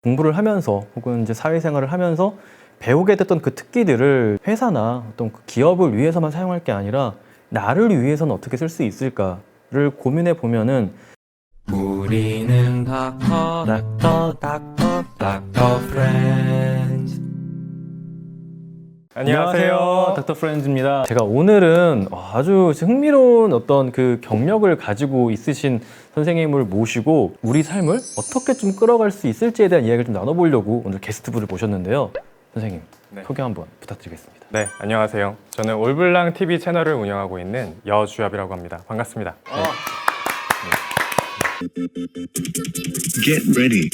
공부를 하면서 혹은 이제 사회생활을 하면서 배우게 됐던 그 특기들을 회사나 어떤 그 기업을 위해서만 사용할 게 아니라 나를 위해서는 어떻게 쓸 수 있을까를 고민해 보면은 우리는 닥터 프렌즈. 안녕하세요, 닥터 프렌즈입니다. 제가 오늘은 아주 흥미로운 어떤 그 경력을 가지고 있으신 선생님을 모시고 우리 삶을 어떻게 좀 끌어갈 수 있을지에 대한 이야기를 좀 나눠보려고 오늘 게스트분을 모셨는데요. 선생님, 소개 한번 부탁드리겠습니다. 네, 안녕하세요. 저는 올블랑 TV 채널을 운영하고 있는 여주엽이라고 합니다. 반갑습니다. Get ready.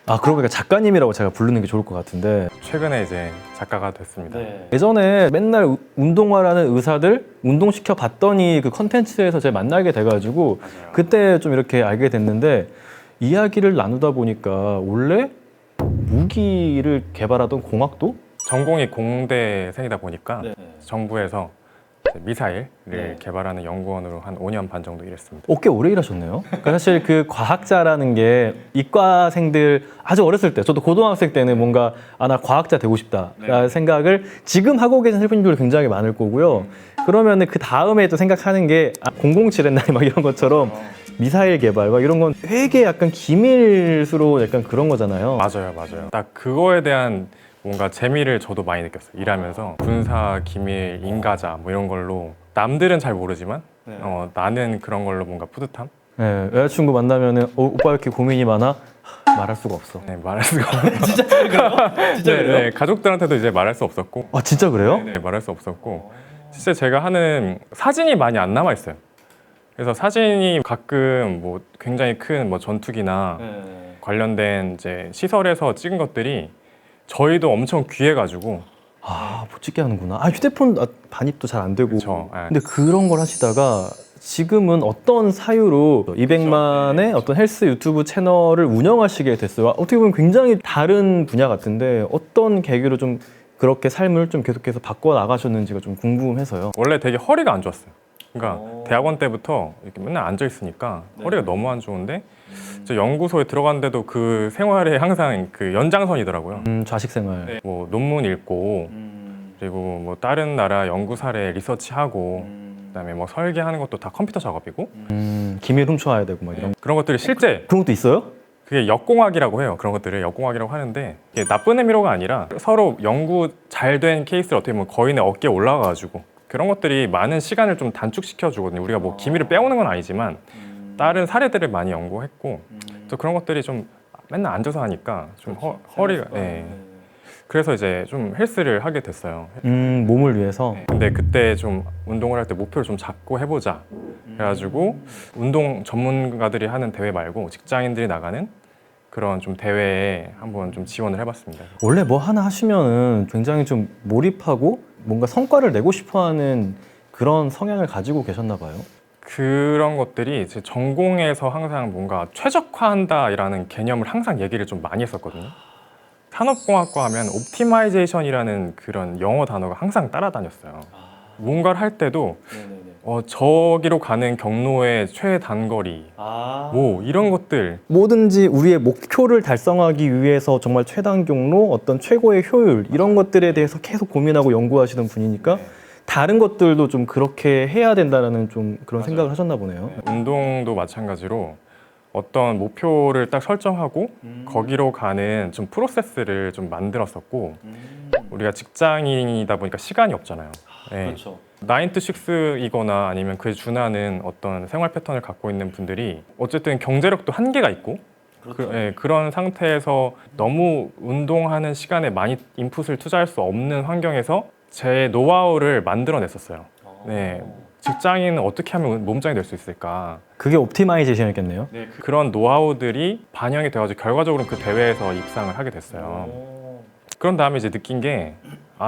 그러고 보니까 작가님이라고 제가 부르는 게 좋을 것 같은데 최근에 이제 작가가 됐습니다. 예전에 맨날 운동하라는 의사들 운동시켜 봤더니 그 컨텐츠에서 제가 만나게 돼가지고 그때 좀 이렇게 알게 됐는데 이야기를 나누다 보니까 원래 무기를 개발하던 공학도? 전공이 공대생이다 보니까 정부에서 이제 미사일을 개발하는 연구원으로 한 5년 반 정도 일했습니다. 꽤 오래 일하셨네요. 그러니까 사실 그 과학자라는 게 이과생들 아주 어렸을 때, 저도 고등학생 때는 뭔가 나 과학자 되고 싶다라는 생각을 지금 하고 계신 선생님들 굉장히 많을 거고요. 그러면은 그 다음에 또 생각하는 게 007 옛날에 막 이런 것처럼 미사일 개발 막 이런 건 되게 약간 기밀스러운 약간 그런 거잖아요. 맞아요. 딱 그거에 대한 뭔가 재미를 저도 많이 느꼈어요. 일하면서 군사, 기밀, 인가자 뭐 이런 걸로 남들은 잘 모르지만 나는 그런 걸로 뭔가 뿌듯함? 네, 여자친구 만나면은 오빠 이렇게 고민이 많아? 말할 수가 없어. 네, 말할 수가 없고 진짜 그래요? 진짜 네, 그래요? 네, 가족들한테도 이제 말할 수 없었고 진짜 그래요? 네, 말할 수 없었고 진짜 제가 하는 사진이 많이 안 남아 있어요. 그래서 사진이 가끔 뭐 굉장히 큰 뭐 전투기나 관련된 이제 시설에서 찍은 것들이 저희도 엄청 귀해가지고 못 찍게 하는구나. 휴대폰 반입도 잘 안 되고. 그쵸, 네. 근데 그런 걸 하시다가 지금은 어떤 사유로 200만의 어떤 헬스 유튜브 채널을 운영하시게 됐어요? 어떻게 보면 굉장히 다른 분야 같은데 어떤 계기로 좀 그렇게 삶을 좀 계속해서 바꿔 나가셨는지가 좀 궁금해서요. 원래 되게 허리가 안 좋았어요. 그러니까 대학원 때부터 이렇게 맨날 앉아 있으니까 허리가 너무 안 좋은데 저 연구소에 들어갔는데도 그 생활에 항상 그 연장선이더라고요. 좌식 생활. 뭐 논문 읽고 그리고 뭐 다른 나라 연구 사례 리서치하고 그다음에 뭐 설계하는 것도 다 컴퓨터 작업이고 기밀 훔쳐와야 되고 막 이런. 그런 것들이 실제 그런 것도 있어요? 그게 역공학이라고 해요. 그런 것들을 역공학이라고 하는데 이게 나쁜 의미로가 아니라 서로 연구 잘 된 케이스를 어떻게 보면 거인의 어깨에 올라가가지고 그런 것들이 많은 시간을 좀 단축시켜 주거든요. 우리가 뭐 기밀을 빼오는 건 아니지만 다른 사례들을 많이 연구했고 또 그런 것들이 좀 맨날 앉아서 하니까 좀 허리가 그래서 이제 좀 헬스를 하게 됐어요. 몸을 위해서. 근데 그때 좀 운동을 할 때 목표를 좀 잡고 해보자 그래가지고 운동 전문가들이 하는 대회 말고 직장인들이 나가는 그런 좀 대회에 한번 좀 지원을 해봤습니다. 원래 뭐 하나 하시면은 굉장히 좀 몰입하고 뭔가 성과를 내고 싶어하는 그런 성향을 가지고 계셨나 봐요. 그런 것들이 제 전공에서 항상 뭔가 최적화한다라는 개념을 항상 얘기를 좀 많이 했었거든요. 산업공학과 하면 옵티마이제이션이라는 그런 영어 단어가 항상 따라다녔어요. 뭔가를 할 때도 저기로 가는 경로의 최단거리 뭐 이런 것들 뭐든지 우리의 목표를 달성하기 위해서 정말 최단 경로, 어떤 최고의 효율 이런 것들에 대해서 계속 고민하고 연구하시는 분이니까 다른 것들도 좀 그렇게 해야 된다는 좀 그런 생각을 하셨나 보네요. 운동도 마찬가지로 어떤 목표를 딱 설정하고 거기로 가는 좀 프로세스를 좀 만들었었고 우리가 직장인이다 보니까 시간이 없잖아요. 그렇죠. 9 to 6이거나 아니면 그에 준하는 어떤 생활 패턴을 갖고 있는 분들이 어쨌든 경제력도 한계가 있고 그런 상태에서 너무 운동하는 시간에 많이 인풋을 투자할 수 없는 환경에서 제 노하우를 만들어냈었어요. 직장인은 어떻게 하면 몸짱이 될 수 있을까? 그게 옵티마이제이션이겠네요. 그런 노하우들이 반영이 돼가지고 결과적으로 그 대회에서 입상을 하게 됐어요. 그런 다음에 이제 느낀 게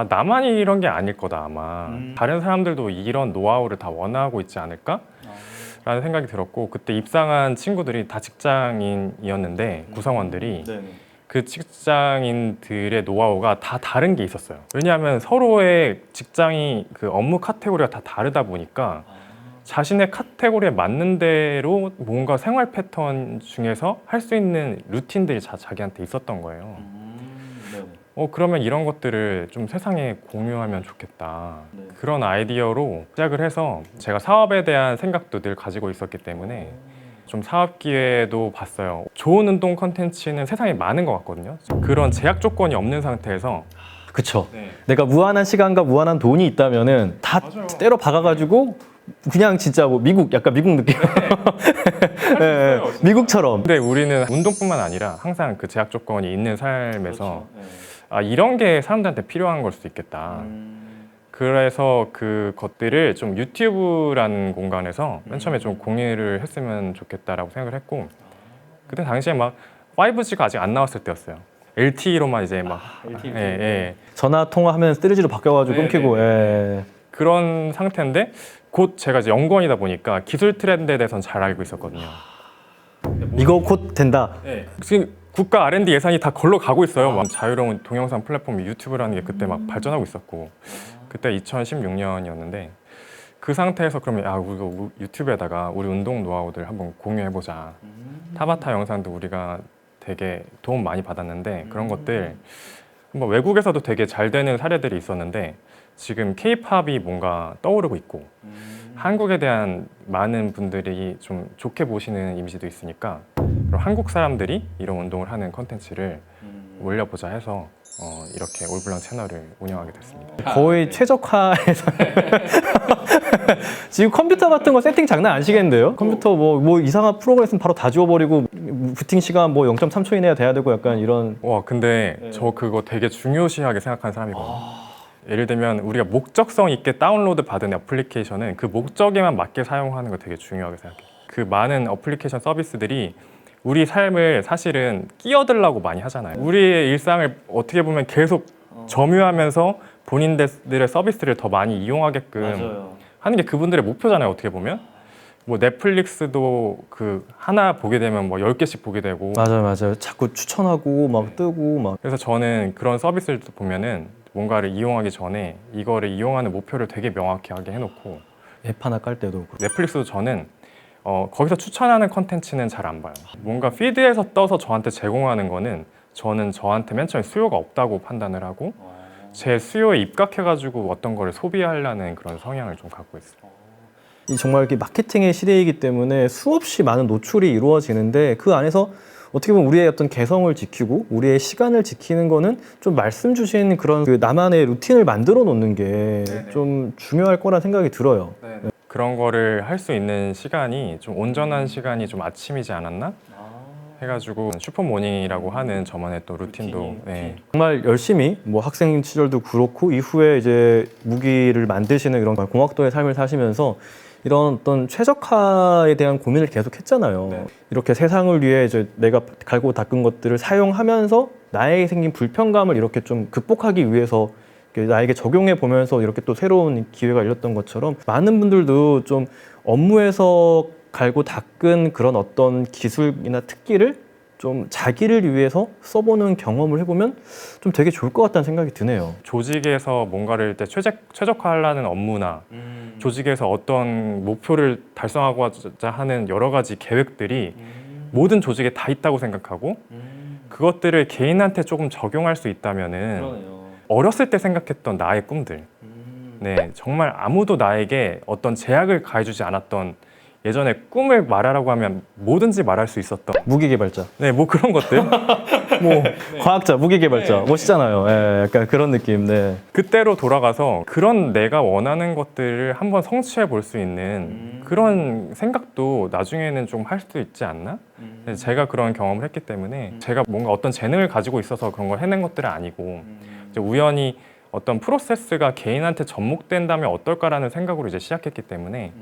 나만 이런 게 아닐 거다 아마 다른 사람들도 이런 노하우를 다 원하고 있지 않을까? 라는 생각이 들었고 그때 입상한 친구들이 다 직장인이었는데 구성원들이 그 직장인들의 노하우가 다 다른 게 있었어요. 왜냐하면 서로의 직장이 그 업무 카테고리가 다 다르다 보니까 자신의 카테고리에 맞는 대로 뭔가 생활 패턴 중에서 할 수 있는 루틴들이 자기한테 있었던 거예요. 그러면 이런 것들을 좀 세상에 공유하면 좋겠다. 그런 아이디어로 시작을 해서 제가 사업에 대한 생각도 늘 가지고 있었기 때문에 좀 사업 기회도 봤어요. 좋은 운동 컨텐츠는 세상에 많은 것 같거든요. 그런 제약 조건이 없는 상태에서 그쵸. 네. 내가 무한한 시간과 무한한 돈이 있다면은 다 맞아요. 때려 박아가지고 그냥 진짜 뭐 미국 약간 미국 느낌. 네, 있어요, 진짜. 미국처럼. 근데 우리는 운동뿐만 아니라 항상 그 제약 조건이 있는 삶에서 이런 게 사람들한테 필요한 걸 수도 있겠다. 그래서 그 것들을 좀 유튜브라는 공간에서 맨 처음에 좀 공유를 했으면 좋겠다라고 생각을 했고, 그때 당시에 막 5G가 아직 안 나왔을 때였어요. LTE로만 이제 막 LTE. 예, 예. 전화 통화하면 3G로 바뀌어가지고 네, 끊기고. 네, 예. 그런 상태인데 곧 제가 이제 연구원이다 보니까 기술 트렌드에 대해서는 잘 알고 있었거든요. 이거 곧 된다. 네. 지금 국가 R&D 예산이 다 걸로 가고 있어요. 막 자유로운 동영상 플랫폼 유튜브라는 게 그때 막 발전하고 있었고, 그때 2016년이었는데 그 상태에서 그러면 우리 유튜브에다가 우리 운동 노하우들 한번 공유해보자. 타바타 영상도 우리가 되게 도움 많이 받았는데 그런 것들 뭐 외국에서도 되게 잘 되는 사례들이 있었는데 지금 K-팝이 뭔가 떠오르고 있고 한국에 대한 많은 분들이 좀 좋게 보시는 이미지도 있으니까 그럼 한국 사람들이 이런 운동을 하는 컨텐츠를 올려보자 해서 이렇게 올블랑 채널을 운영하게 됐습니다. 거의 최적화해서 지금 컴퓨터 같은 거 세팅 장난 아니시겠는데요? 컴퓨터 뭐 이상한 프로그램 있으면 바로 다 지워버리고 부팅 시간 뭐 0.3초 이내야 돼야 되고 약간 이런. 와 근데 저 그거 되게 중요시하게 생각하는 사람이거든요. 예를 들면 우리가 목적성 있게 다운로드 받은 애플리케이션은 그 목적에만 맞게 사용하는 거 되게 중요하게 생각해요. 그 많은 어플리케이션 서비스들이 우리 삶을 사실은 끼어들라고 많이 하잖아요. 우리의 일상을 어떻게 보면 계속 점유하면서 본인들의 서비스를 더 많이 이용하게끔 하는 게 그분들의 목표잖아요. 어떻게 보면 뭐 넷플릭스도 그 하나 보게 되면 뭐 10개씩 보게 되고. 맞아요. 자꾸 추천하고 막 뜨고 막. 그래서 저는 그런 서비스를 보면은 뭔가를 이용하기 전에 이거를 이용하는 목표를 되게 명확히 하게 해놓고, 앱 하나 깔 때도 그렇고. 넷플릭스도 저는 거기서 추천하는 컨텐츠는 잘 안 봐요. 뭔가 피드에서 떠서 저한테 제공하는 거는 저는 저한테 맨 처음에 수요가 없다고 판단을 하고 제 수요에 입각해가지고 어떤 거를 소비하려는 그런 성향을 좀 갖고 있어요. 이 정말 이렇게 마케팅의 시대이기 때문에 수없이 많은 노출이 이루어지는데 그 안에서 어떻게 보면 우리의 어떤 개성을 지키고 우리의 시간을 지키는 거는 좀 말씀 주신 그런 그 나만의 루틴을 만들어 놓는 게 좀 중요할 거란 생각이 들어요. 그런 거를 할 수 있는 시간이 좀 온전한 시간이 좀 아침이지 않았나? 해가지고 슈퍼모닝이라고 하는 저만의 또 루틴도 정말 열심히 뭐 학생 시절도 그렇고 이후에 이제 무기를 만드시는 이런 공학도의 삶을 사시면서 이런 어떤 최적화에 대한 고민을 계속 했잖아요. 이렇게 세상을 위해 이제 내가 갈고 닦은 것들을 사용하면서 나에게 생긴 불편감을 이렇게 좀 극복하기 위해서 나에게 적용해 보면서 이렇게 또 새로운 기회가 열렸던 것처럼 많은 분들도 좀 업무에서 갈고 닦은 그런 어떤 기술이나 특기를 좀 자기를 위해서 써보는 경험을 해보면 좀 되게 좋을 것 같다는 생각이 드네요. 조직에서 뭔가를 최적화하려는 업무나 조직에서 어떤 목표를 달성하고자 하는 여러 가지 계획들이 모든 조직에 다 있다고 생각하고 그것들을 개인한테 조금 적용할 수 있다면은 어렸을 때 생각했던 나의 꿈들, 정말 아무도 나에게 어떤 제약을 가해주지 않았던 예전에 꿈을 말하라고 하면 뭐든지 말할 수 있었던 무기개발자. 뭐 그런 것들. 뭐 과학자, 무기개발자. 멋있잖아요. 약간 그런 느낌. 그때로 돌아가서 그런 내가 원하는 것들을 한번 성취해 볼 수 있는 그런 생각도 나중에는 좀 할 수도 있지 않나? 제가 그런 경험을 했기 때문에 제가 뭔가 어떤 재능을 가지고 있어서 그런 걸 해낸 것들은 아니고 이제 우연히 어떤 프로세스가 개인한테 접목된다면 어떨까라는 생각으로 이제 시작했기 때문에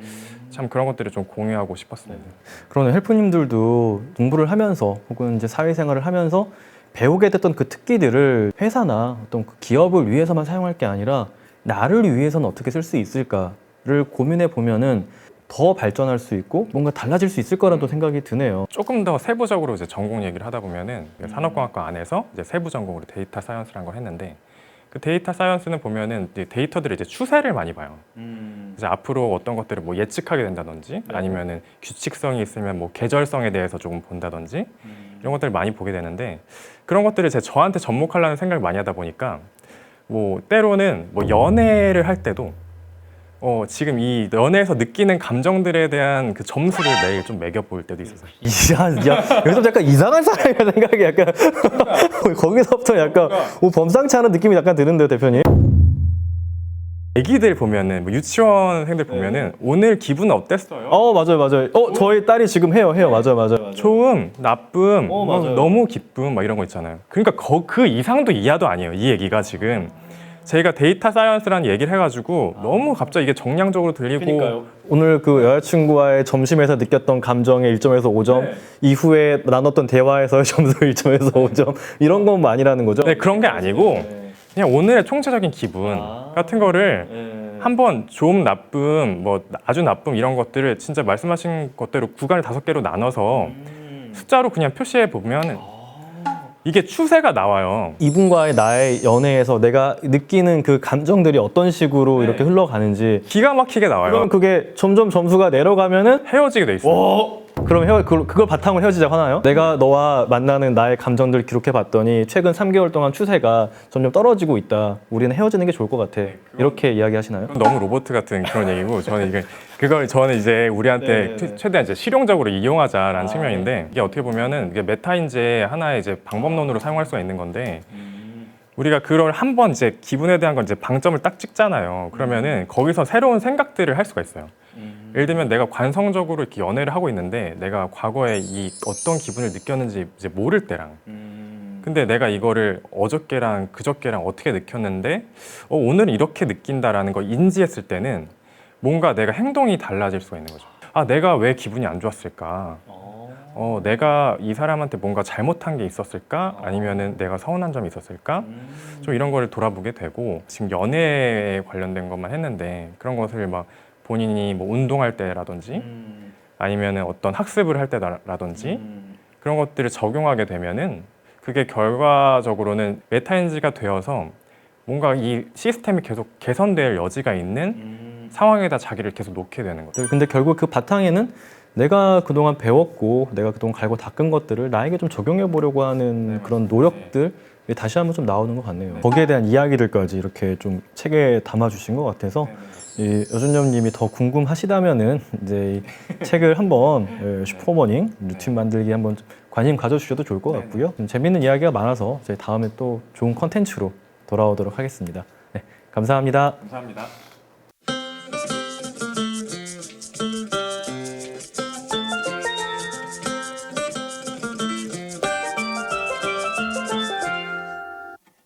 참 그런 것들을 좀 공유하고 싶었습니다. 그러네. 헬프님들도 공부를 하면서 혹은 이제 사회생활을 하면서 배우게 됐던 그 특기들을 회사나 어떤 그 기업을 위해서만 사용할 게 아니라 나를 위해서는 어떻게 쓸 수 있을까를 고민해 보면은 더 발전할 수 있고 뭔가 달라질 수 있을 거라는 또 생각이 드네요. 조금 더 세부적으로 이제 전공 얘기를 하다 보면은 산업공학과 안에서 이제 세부 전공으로 데이터 사이언스라는 걸 했는데 그 데이터 사이언스는 보면은 이제 데이터들의 이제 추세를 많이 봐요. 이제 앞으로 어떤 것들을 뭐 예측하게 된다든지 아니면은 규칙성이 있으면 뭐 계절성에 대해서 조금 본다든지 이런 것들을 많이 보게 되는데 그런 것들을 저한테 접목하려는 생각을 많이 하다 보니까 뭐 때로는 뭐 연애를 할 때도 지금 이 연애에서 느끼는 감정들에 대한 그 점수를 매일 좀 매겨 볼 때도 있어요. 여기서 약간 이상한 사람이라 생각이 약간 거기서부터 약간 범상치 않은 느낌이 약간 드는데요, 대표님. 애기들 보면은 뭐 유치원생들 보면은 오늘 기분 어땠어요? 맞아요. 저희 딸이 지금 해요. 맞아요. 좋음, 나쁨, 맞아요. 너무 기쁨 막 이런 거 있잖아요. 그러니까 그 이상도 이하도 아니에요. 이 얘기가 지금 제가 데이터 사이언스라는 얘기를 해가지고 너무 갑자기 이게 정량적으로 들리고 오늘 그 여자친구와의 점심에서 느꼈던 감정의 1점에서 5점 이후에 나눴던 대화에서의 점수 1점에서 5점 이런 건 아니라는 거죠? 네, 그런 게 아니고 그냥 오늘의 총체적인 기분 같은 거를 한번 좋음, 나쁨, 뭐 아주 나쁨 이런 것들을 진짜 말씀하신 것대로 구간을 5개로 나눠서 숫자로 그냥 표시해 보면 이게 추세가 나와요. 이분과의 나의 연애에서 내가 느끼는 그 감정들이 어떤 식으로 이렇게 흘러가는지 기가 막히게 나와요. 그럼 그게 점점 점수가 내려가면은 헤어지게 돼 있어요. 그럼 그걸 바탕으로 헤어지자고 하나요? 내가 너와 만나는 나의 감정들을 기록해 봤더니 최근 3개월 동안 추세가 점점 떨어지고 있다. 우리는 헤어지는 게 좋을 것 같아. 이렇게 이야기하시나요? 너무 로봇 같은 그런 얘기고 저는 이제 우리한테 최대한 이제 실용적으로 이용하자라는 측면인데 이게 어떻게 보면은 이게 메타인지의 하나의 이제 방법론으로 사용할 수가 있는 건데 우리가 그걸 한번 이제 기분에 대한 건 이제 방점을 딱 찍잖아요. 그러면은 거기서 새로운 생각들을 할 수가 있어요. 예를 들면 내가 관성적으로 이렇게 연애를 하고 있는데 내가 과거에 이 어떤 기분을 느꼈는지 이제 모를 때랑 근데 내가 이거를 어저께랑 그저께랑 어떻게 느꼈는데 오늘 이렇게 느낀다라는 걸 인지했을 때는 뭔가 내가 행동이 달라질 수가 있는 거죠. 내가 왜 기분이 안 좋았을까? 내가 이 사람한테 뭔가 잘못한 게 있었을까? 아니면은 내가 서운한 점이 있었을까? 좀 이런 거를 돌아보게 되고 지금 연애에 관련된 것만 했는데 그런 것을 막 본인이 뭐 운동할 때라든지 아니면은 어떤 학습을 할 때라든지 그런 것들을 적용하게 되면은 그게 결과적으로는 메타인지가 되어서 뭔가 이 시스템이 계속 개선될 여지가 있는 상황에다 자기를 계속 놓게 되는 거죠. 근데 결국 그 바탕에는 내가 그동안 배웠고 내가 그동안 갈고 닦은 것들을 나에게 좀 적용해 보려고 하는 그런 노력들 다시 한번 좀 나오는 것 같네요. 거기에 대한 이야기들까지 이렇게 좀 책에 담아주신 것 같아서 이 여준엽님이 더 궁금하시다면은 이제 이 책을 한번 슈퍼모닝 루틴 만들기 한번 관심 가져주셔도 좋을 것 같고요. 재밌는 이야기가 많아서 저희 다음에 또 좋은 컨텐츠로 돌아오도록 하겠습니다. 네, 감사합니다. 감사합니다.